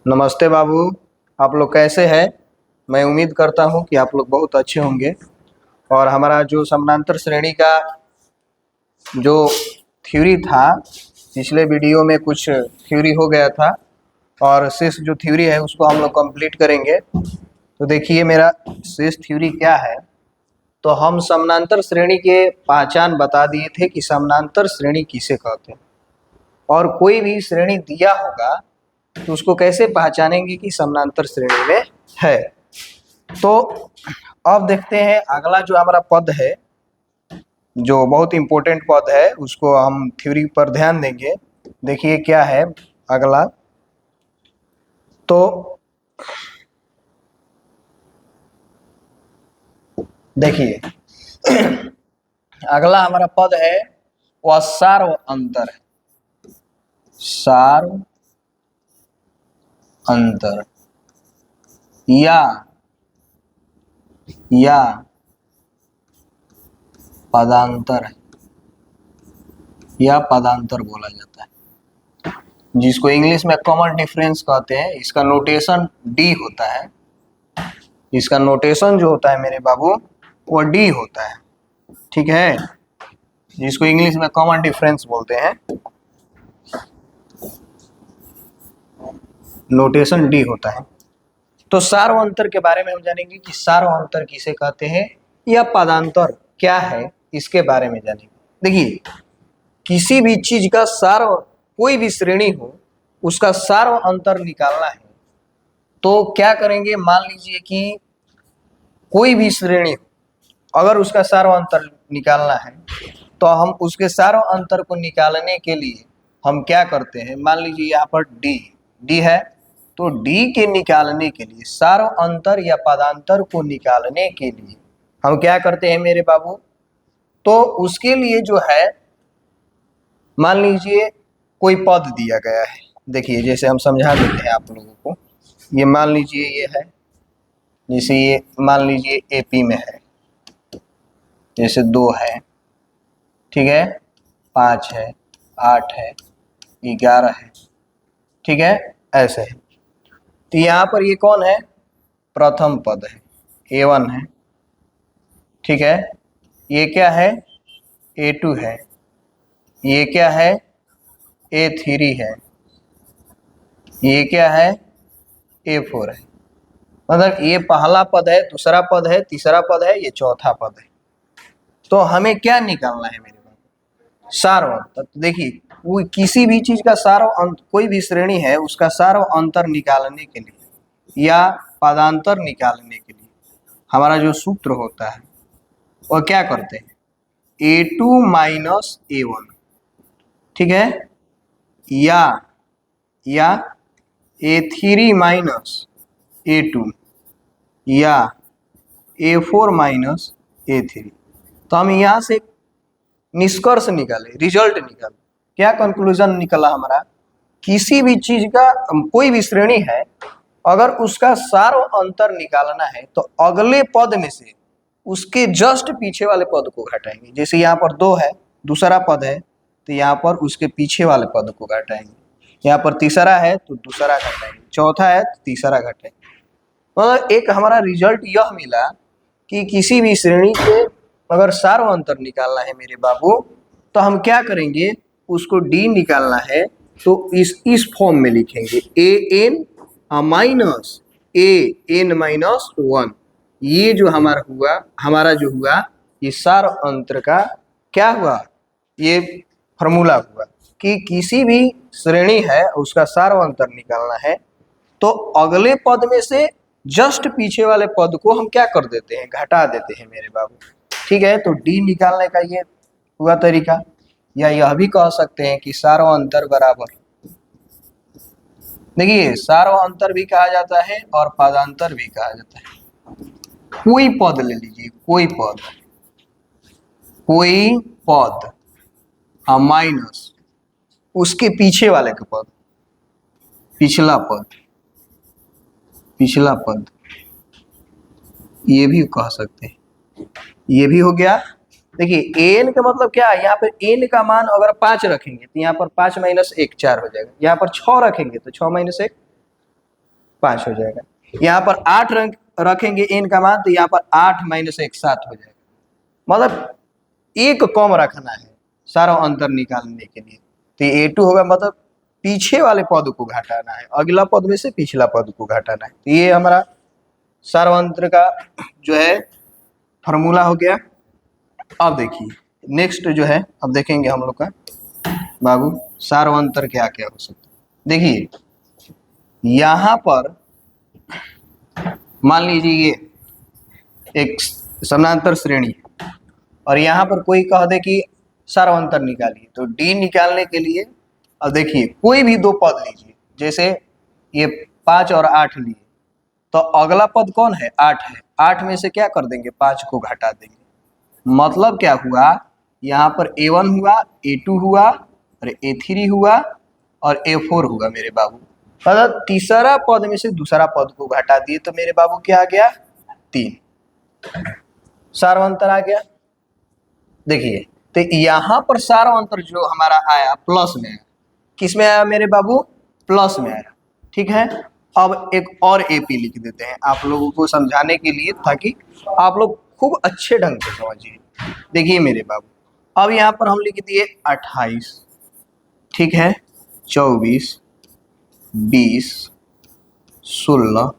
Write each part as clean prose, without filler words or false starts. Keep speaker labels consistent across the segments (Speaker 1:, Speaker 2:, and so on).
Speaker 1: नमस्ते बाबू। आप लोग कैसे हैं? मैं उम्मीद करता हूं कि आप लोग बहुत अच्छे होंगे। और हमारा जो समानांतर श्रेणी का जो थ्योरी था, पिछले वीडियो में कुछ थ्योरी हो गया था और शेष जो थ्योरी है उसको हम लोग कंप्लीट करेंगे। तो देखिए मेरा शेष थ्योरी क्या है। तो हम समानांतर श्रेणी के पहचान बता दिए थे कि समानांतर श्रेणी किसे कहते हैं, और कोई भी श्रेणी दिया होगा तो उसको कैसे पहचानेंगे कि समानांतर श्रेणी में है। तो अब देखते हैं अगला जो हमारा पद है, जो बहुत इंपॉर्टेंट पद है, उसको हम थ्योरी पर ध्यान देंगे। देखिए क्या है अगला। तो देखिए अगला हमारा पद है वह सार्व अंतर है। सार्व अंतर या पदांतर है, या पदांतर बोला जाता है, जिसको इंग्लिश में कॉमन डिफरेंस कहते हैं। इसका नोटेशन डी होता है। इसका नोटेशन जो होता है मेरे बाबू वो डी होता है, ठीक है, जिसको इंग्लिश में कॉमन डिफरेंस बोलते हैं। नोटेशन डी होता है। तो सार्व अंतर के बारे में हम जानेंगे कि सार्व अंतर किसे कहते हैं या पदांतर क्या है, इसके बारे में जानेंगे। देखिए किसी भी चीज का सार्व, कोई भी श्रेणी हो उसका सार्व अंतर निकालना है तो क्या करेंगे। मान लीजिए कि कोई भी श्रेणी हो, अगर उसका सार्व अंतर निकालना है तो हम उसके सार्व अंतर को निकालने के लिए हम क्या करते हैं। मान लीजिए यहाँ पर डी है, तो डी के निकालने के लिए, सार्व अंतर या पदांतर को निकालने के लिए हम क्या करते हैं मेरे बाबू। तो उसके लिए जो है, मान लीजिए कोई पद दिया गया है। देखिए जैसे हम समझा देते हैं आप लोगों को। ये मान लीजिए ये है, जैसे ये मान लीजिए एपी में है, जैसे 2 है, ठीक है, 5 है, 8 है, 11 है, ठीक है, ऐसे है। तो यहाँ पर ये कौन है? प्रथम पद है, A1 है, ठीक है। ये क्या है? A2 है। ये क्या है? A3 है। ये क्या है? A4 है। मतलब ये पहला पद है, दूसरा पद है, तीसरा पद है, ये चौथा पद है। तो हमें क्या निकालना है मेरे पास? सार्व अंतर। तो देखिए वो किसी भी चीज का सार्व अंतर, कोई भी श्रेणी है उसका सार्व अंतर निकालने के लिए या पदांतर निकालने के लिए हमारा जो सूत्र होता है वो क्या करते हैं, A2 माइनस A1, ठीक है, या A3 माइनस A2 या A4 माइनस A3। तो हम यहाँ से निष्कर्ष निकाले, रिजल्ट निकाले। क्या कंक्लूजन निकला हमारा? किसी भी चीज का, कोई भी श्रेणी है, अगर उसका सार्व अंतर निकालना है तो अगले पद में से उसके जस्ट पीछे वाले पद को घटाएंगे। जैसे यहाँ पर 2 है, दूसरा पद है, तो यहाँ पर उसके पीछे वाले पद को घटाएंगे। यहाँ पर तीसरा है तो दूसरा घटाएंगे, चौथा है तो तीसरा घटाएंगे। मतलब एक हमारा रिजल्ट यह मिला कि किसी भी श्रेणी के अगर सार्व अंतर निकालना है मेरे बाबू, तो हम क्या करेंगे, उसको डी निकालना है तो इस फॉर्म में लिखेंगे an माइनस an माइनस 1। ये जो हमारा जो हुआ ये सार्व अंतर का क्या हुआ, ये फॉर्मूला हुआ कि किसी भी श्रेणी है उसका सार्व अंतर निकालना है तो अगले पद में से जस्ट पीछे वाले पद को हम क्या कर देते हैं, घटा देते हैं मेरे बाबू, ठीक है। तो डी निकालने का ये हुआ तरीका। या यह भी कह सकते हैं कि सार्व अंतर बराबर, देखिए सार्व अंतर भी कहा जाता है और पदांतर भी कहा जाता है। कोई पद ले लीजिए, कोई पद माइनस उसके पीछे वाले का पद, पिछला पद, ये भी कह सकते हैं। ये भी हो गया। देखिए एन का मतलब क्या है, यहाँ पर एन का मान अगर 5 रखेंगे तो यहाँ पर 5 माइनस 1 4 हो जाएगा। यहाँ पर 6 रखेंगे तो 6 माइनस 1 5 हो जाएगा। यहाँ पर 8 रखेंगे n का मान, तो यहाँ पर 8 माइनस 1 7 हो जाएगा। मतलब एक कम रखना है सारा अंतर निकालने के लिए। तो ये A2 होगा, मतलब पीछे वाले पद को घटाना है, अगला पद में से पिछला पद को घटाना है। तो ये हमारा सार्वंतर का जो है फॉर्मूला हो गया। अब देखिए नेक्स्ट जो है, अब देखेंगे हम लोग का बाबू सार्वंतर क्या क्या हो सकता है। देखिए यहाँ पर मान लीजिए ये एक समानांतर श्रेणी है और यहाँ पर कोई कह दे कि सार्वंतर निकालिए, तो डी निकालने के लिए अब देखिए कोई भी दो पद लीजिए, जैसे ये 5 और 8 लिए, तो अगला पद कौन है? 8 है। 8 में से क्या कर देंगे? 5 को घटा देंगे। मतलब क्या हुआ, यहाँ पर A1 हुआ, A2 हुआ और A3 हुआ और A4 हुआ मेरे बाबू। मतलब तीसरा पद में से दूसरा पद को घटा दिए तो मेरे बाबू क्या आ गया? 3। सार्वंतर आ गया। देखिए तो यहाँ पर सार्वंतर जो हमारा आया प्लस में आया। किस में आया मेरे बाबू? प्लस में आया। ठीक है, अब एक और AP लिख देते हैं आप लोगों को समझाने के लिए, ताकि आप लोग खूब अच्छे ढंग से समझिए। देखिए मेरे बाबू, अब यहाँ पर हम लिख दिए 28, ठीक है, 24, 20, 16,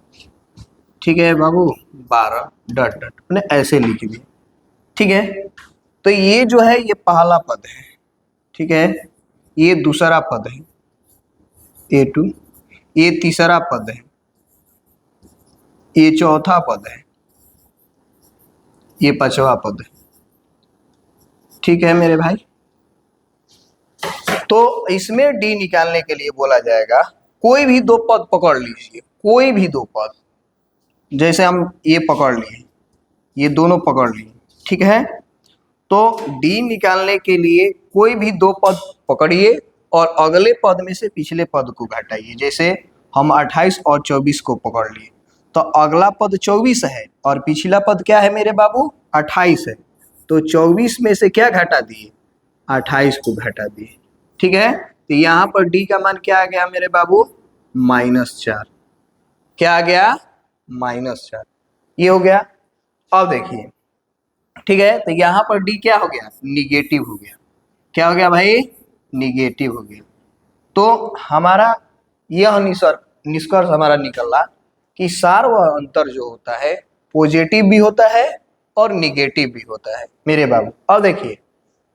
Speaker 1: ठीक है बाबू, 12 डट डट मैंने ऐसे लिख दिए। ठीक है, तो ये जो है ये पहला पद है, ठीक है, ये दूसरा पद है A2, ये तीसरा पद है, ये चौथा पद है, ये पांचवा पद है। ठीक है मेरे भाई, तो इसमें डी निकालने के लिए बोला जाएगा कोई भी दो पद पकड़ लीजिए, कोई भी दो पद, जैसे हम ये पकड़ लिए, ये दोनों पकड़ लिए, ठीक है। तो डी निकालने के लिए कोई भी दो पद पकड़िए और अगले पद में से पिछले पद को घटाइए। जैसे हम 28 और 24 को पकड़ लिए, तो अगला पद 24 है और पिछला पद क्या है मेरे बाबू? 28 है। तो 24 में से क्या घटा दिए? 28 को घटा दिए। ठीक है, तो यहाँ पर डी का मान क्या आ गया मेरे बाबू? -4। क्या आ गया? -4। ये हो गया। अब देखिए, ठीक है, तो यहाँ पर डी क्या हो गया? निगेटिव हो गया। क्या हो गया भाई? निगेटिव हो गया। तो हमारा यह निष्कर्ष हमारा निकला कि सार्वंतर जो होता है पॉजिटिव भी होता है और निगेटिव भी होता है मेरे बाबू। अब देखिए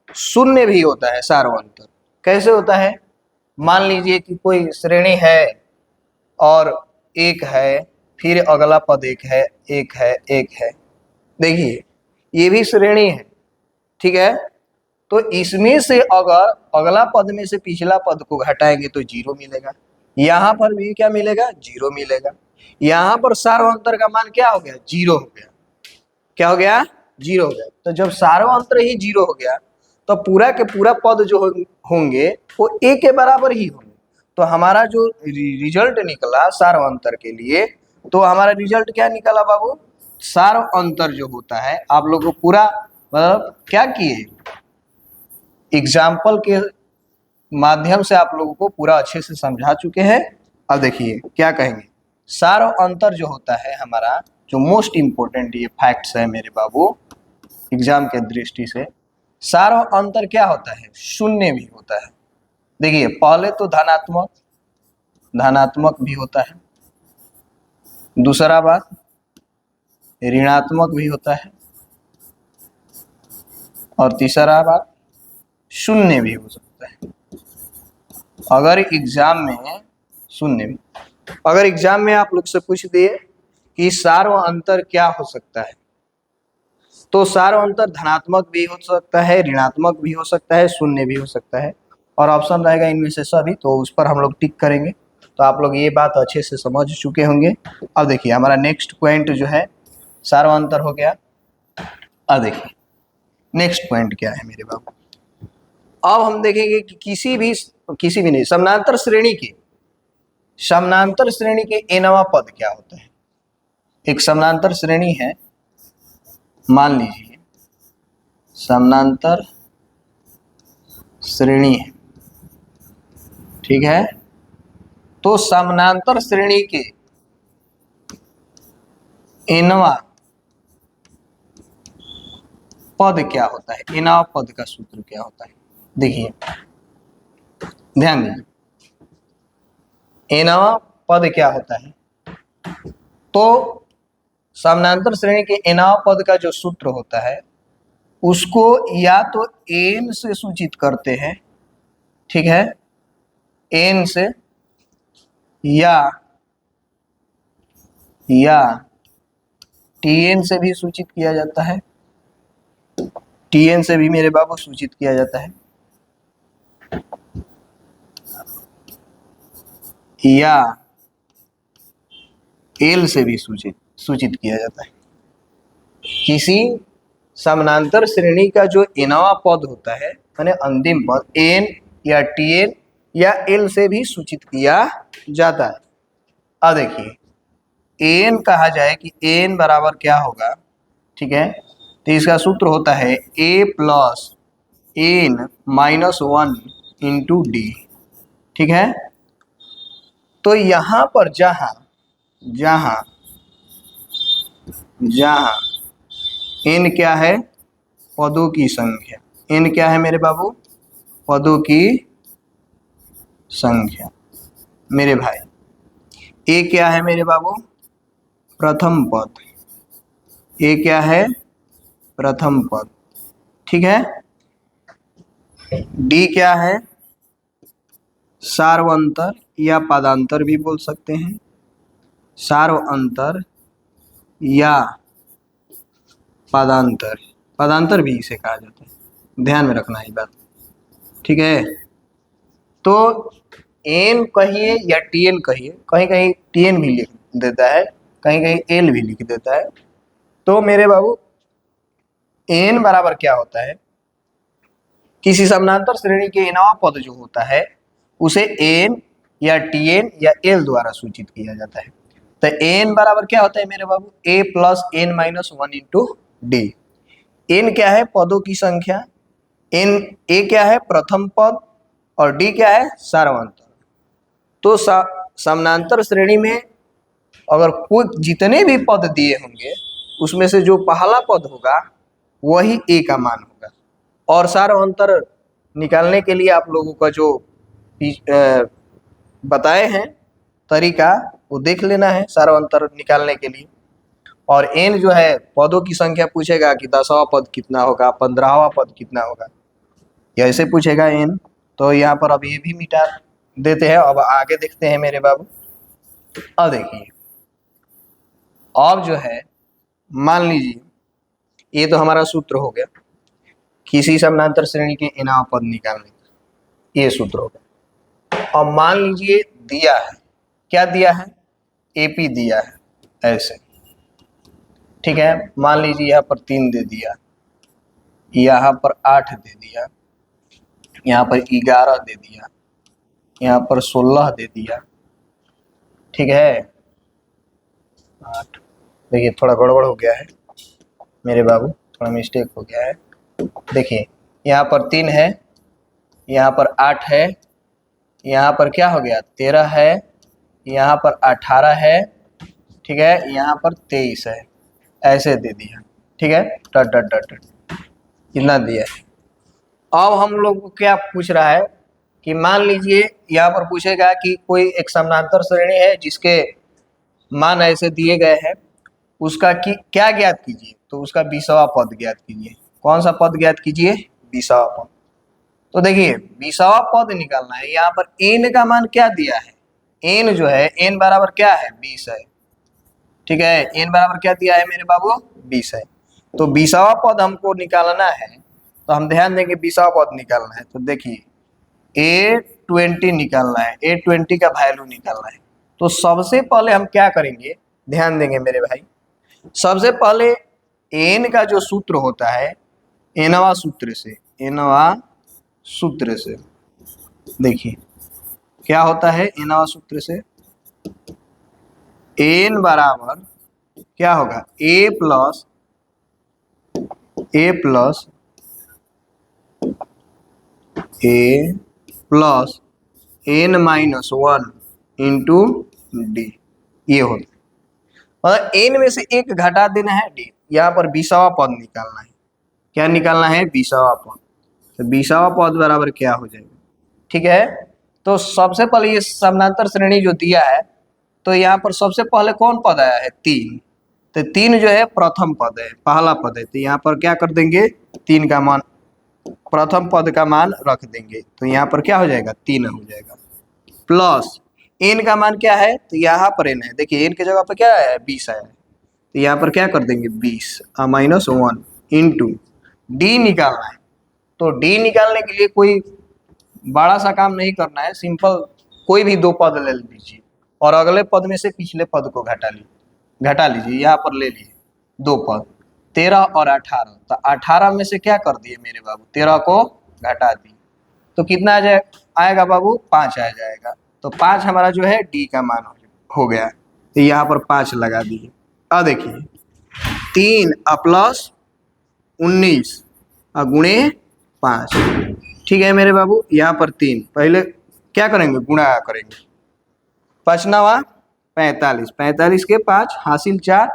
Speaker 1: शून्य भी होता है सार्वंतर। कैसे होता है? मान लीजिए कि कोई श्रेणी है और एक है, फिर अगला पद एक है, एक है, एक है। देखिए ये भी श्रेणी है, ठीक है, तो इसमें से अगर अगला पद में से पिछला पद को घटाएंगे तो 0 मिलेगा। यहाँ पर भी क्या मिलेगा? 0 मिलेगा। यहाँ पर सार्वंतर का मान क्या हो गया? 0 हो गया। क्या हो गया? 0 हो गया। तो जब सार्वंतर ही 0 हो गया तो पूरा के पूरा पद जो होंगे वो A के बराबर ही होंगे। तो हमारा जो रिजल्ट निकला सार्वंतर के लिए, तो हमारा रिजल्ट क्या निकला बाबू? सार्वंतर जो होता है, आप लोग को पूरा मतलब क्या किए, एग्जाम्पल के माध्यम से आप लोगों को पूरा अच्छे से समझा चुके हैं। अब देखिए क्या कहेंगे। सार्वंतर जो होता है हमारा, जो मोस्ट इम्पोर्टेंट ये फैक्ट्स है मेरे बाबू एग्जाम के दृष्टि से, सार्वंतर क्या होता है? शून्य भी होता है। देखिए पहले तो धनात्मक भी होता है, दूसरा बात ऋणात्मक भी होता है, और तीसरा बात शून्य भी हो सकता है। अगर एग्जाम में शून्य भी, अगर एग्जाम में आप लोग से पूछ दिए कि सार्वंतर क्या हो सकता है, तो सार्वंतर धनात्मक भी हो सकता है, ऋणात्मक भी हो सकता है, शून्य भी हो सकता है, और ऑप्शन रहेगा इनमें से सभी, तो उस पर हम लोग टिक करेंगे। तो आप लोग ये बात अच्छे से समझ चुके होंगे। अब देखिए हमारा नेक्स्ट पॉइंट जो है सार्वंतर हो गया। अब देखिए नेक्स्ट पॉइंट क्या है मेरे बाबू। अब हम देखेंगे कि किसी भी नहीं, समानांतर श्रेणी के nवां पद क्या होता है। एक समानांतर श्रेणी है, मान लीजिए समानांतर श्रेणी है, ठीक है, तो समानांतर श्रेणी के एनवा पद क्या होता है, एनवा पद का सूत्र क्या होता है। देखिए ध्यान दीजिए, एनवा पद क्या होता है। तो समानांतर श्रेणी के एनवा पद का जो सूत्र होता है उसको या तो एन से सूचित करते हैं, ठीक है, एन से, या टीएन से भी सूचित किया जाता है, टीएन से भी मेरे बाबू सूचित किया जाता है, या एल से भी सूचित किया जाता है। किसी समानांतर श्रेणी का जो एनवा पद होता है यानी अंतिम पद एन या टीएन या एल से भी सूचित किया जाता है। अब देखिए एन कहा जाए कि एन बराबर क्या होगा, ठीक है, तो इसका सूत्र होता है a plus n minus 1 into d, ठीक है। तो यहां पर जहां जहां जहां एन क्या है, पदों की संख्या, एन क्या है मेरे बाबू, पदों की संख्या मेरे भाई, ए क्या है मेरे बाबू, प्रथम पद, ए क्या है, प्रथम पद, ठीक है। डी क्या है, सार्व अंतर या पदांतर भी बोल सकते हैं, सार्व अंतर या पदांतर, पदांतर भी इसे कहा जाता है, ध्यान में रखना ये बात, ठीक है। तो एन कहिए या टीएन कहिए, कहीं कहीं टीएन भी लिख देता है, कहीं कहीं एल भी लिख देता है। तो मेरे बाबू एन बराबर क्या होता है, किसी समानांतर श्रेणी के एनवा पद जो होता है उसे एन या टीएन या एल द्वारा सूचित किया जाता है। तो एन बराबर क्या होता है मेरे बाबू, a plus n minus 1 into d. N क्या है, पदों की संख्या, एन ए क्या है, प्रथम पद, और डी क्या है, सार्वंतर। तो समानांतर श्रेणी में अगर कोई जितने भी पद दिए होंगे उसमें से जो पहला पद होगा वही ए का मान होगा। और सार्वंतर निकालने के लिए आप लोगों का जो बताए हैं तरीका वो देख लेना है सार्वंतर निकालने के लिए। और एन जो है पदों की संख्या पूछेगा कि 10वां पद कितना होगा, 15वां पद कितना होगा, ऐसे पूछेगा एन। तो यहाँ पर अब ये भी मिटा देते हैं। अब आगे देखते हैं मेरे बाबू। अब देखिए, अब जो है मान लीजिए ये तो हमारा सूत्र हो गया किसी समानांतर श्रेणी के एनवा पद निकालने का, ये सूत्र हो गया। अब मान लीजिए दिया है, क्या दिया है, एपी दिया है ऐसे, ठीक है। मान लीजिए यहाँ पर 3 दे दिया, यहाँ पर 8 दे दिया, यहाँ पर 11 दे दिया, यहाँ पर 16 दे दिया, ठीक है। 8, देखिए थोड़ा गड़बड़ हो गया है मेरे बाबू, थोड़ा मिस्टेक हो गया है। देखिए यहाँ पर 3 है, यहाँ पर 8 है, यहाँ पर क्या हो गया 13 है, यहाँ पर 18 है, ठीक है, यहाँ पर 23 है, ऐसे दे दिया, ठीक है। डट डट डट इतना दिया है। अब हम लोग को क्या पूछ रहा है कि मान लीजिए यहाँ पर पूछेगा कि कोई एक समानांतर श्रेणी है जिसके मान ऐसे दिए गए हैं, उसका क्या ज्ञात कीजिए, तो उसका 20वां पद ज्ञात कीजिए। कौन सा पद ज्ञात कीजिए, 20वां पद। तो देखिए 20वां पद निकालना है। यहाँ पर एन का मान क्या दिया है, एन जो है एन बराबर क्या है 20 है, ठीक है। एन बराबर क्या दिया है मेरे बाबू 20 है। तो 20वां पद हमको निकालना है, तो हम ध्यान देंगे 20वां पद निकालना है। तो देखिए A20 निकालना है, A20 का वैल्यू निकालना है। तो सबसे पहले हम क्या करेंगे, ध्यान देंगे मेरे भाई। सबसे पहले एन का जो सूत्र होता है एनवा सूत्र से, एनवा सूत्र से देखिए क्या होता है, एनवा सूत्र से एन बराबर क्या होगा, a plus a plus n minus 1 into d, ये होता है। मतलब n में से एक घटा देना है d, यहाँ पर 20वां पद निकालना है। क्या निकालना है? 20वां पद। तो 20वां पद बराबर क्या हो जाएगा? ठीक है, तो सबसे पहले ये समानांतर श्रेणी जो दिया है, तो यहाँ पर सबसे पहले कौन पद आया है? 3। तो 3 जो है प्रथम पद है, पहला पद है, तो यहाँ पर क्या कर देंगे? 3 का मान, प्रथम पद का मान रख देंगे, तो यहाँ पर क्या हो जाएगा? 3 हो जाएगा। प्लस n का मान क्या है? तो यहाँ पर n है, देखिए n की जगह पर क्या है? 20 आया है, तो यहाँ पर क्या कर देंगे? 20 -1 इंटू डी निकालना है। तो डी निकालने के लिए कोई बड़ा सा काम नहीं करना है, सिंपल कोई भी 2 पद ले लीजिए और अगले पद में से पिछले पद को घटा लीजिए। यहाँ पर ले लीजिए 2 पद 13 और 18, तो 18 में से क्या कर दिए मेरे बाबू? 13 को घटा दिए, तो कितना आ जाए आएगा बाबू? 5 आ जाएगा। तो 5 हमारा जो है डी का मान हो गया, तो यहाँ पर 5 लगा दिए। अब देखिए 3 प्लस 19 गुणे 5, ठीक है मेरे बाबू। यहाँ पर 3 पहले क्या करेंगे? गुणा करेंगे। 5 9 45, 45 के 5 हासिल 4,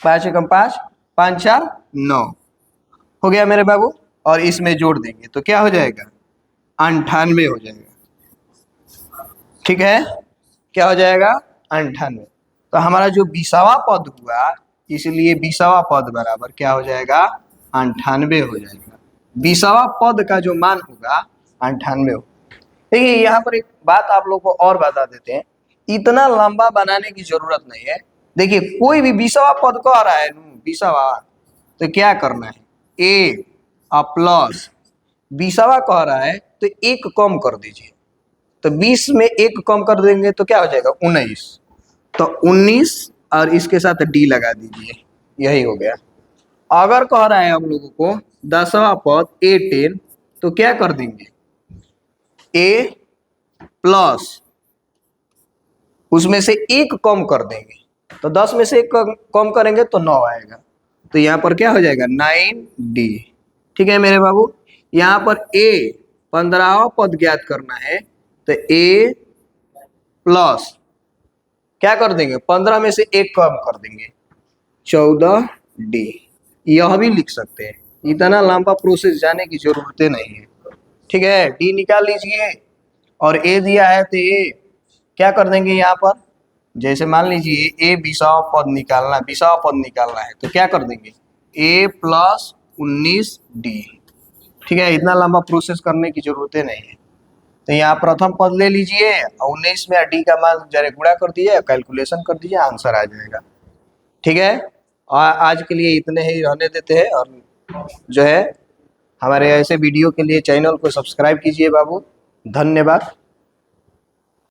Speaker 1: 5 एकम 5, 5 4 9 हो गया मेरे बाबू। और इसमें जोड़ देंगे तो क्या हो जाएगा? 98 हो जाएगा। ठीक है, क्या हो जाएगा? 98। तो हमारा जो 20वां पद हुआ, इसलिए 20वां पद बराबर क्या हो जाएगा? 98 हो जाएगा। 20वां पद का जो मान होगा 98 हो। देखिए यहाँ पर एक बात आप लोग को और बता देते हैं, इतना लंबा बनाने की जरूरत नहीं है। देखिए कोई भी 20वां पद कह रहा है 20वां, तो क्या करना है? ए प्लस 20वां कह रहा है तो 1 कम कर दीजिए, तो 20 में 1 कम कर देंगे तो क्या हो जाएगा? 19, तो 19 और इसके साथ डी लगा दीजिए, यही हो गया। अगर कह रहा है हम लोगों को 10वां पद A10, तो क्या कर देंगे? ए प्लस उसमें से 1 कम कर देंगे, तो 10 में से 1 कम करेंगे तो 9 आएगा, तो यहाँ पर क्या हो जाएगा? 9D। ठीक है मेरे बाबू। यहाँ पर A 15वां पद ज्ञात करना है, तो A प्लस क्या कर देंगे? 15 में से 1 कम कर देंगे, 14D। यह भी लिख सकते हैं, इतना लंबा प्रोसेस जाने की जरूरत नहीं है। ठीक है, डी निकाल लीजिए और ए दिया है तो ए क्या कर देंगे? यहाँ पर जैसे मान लीजिए ए 20वां पद निकालना है, तो क्या कर देंगे? ए प्लस 19D। ठीक है, इतना लंबा प्रोसेस करने की जरूरत नहीं है। तो यहाँ प्रथम पद ले लीजिए और 19 में डी का मान जरा गुणा कर दीजिए, कैलकुलेशन कर दीजिए, आंसर आ जाएगा। ठीक है, और आज के लिए इतने ही रहने देते हैं, और जो है हमारे ऐसे वीडियो के लिए चैनल को सब्सक्राइब कीजिए बाबू। धन्यवाद।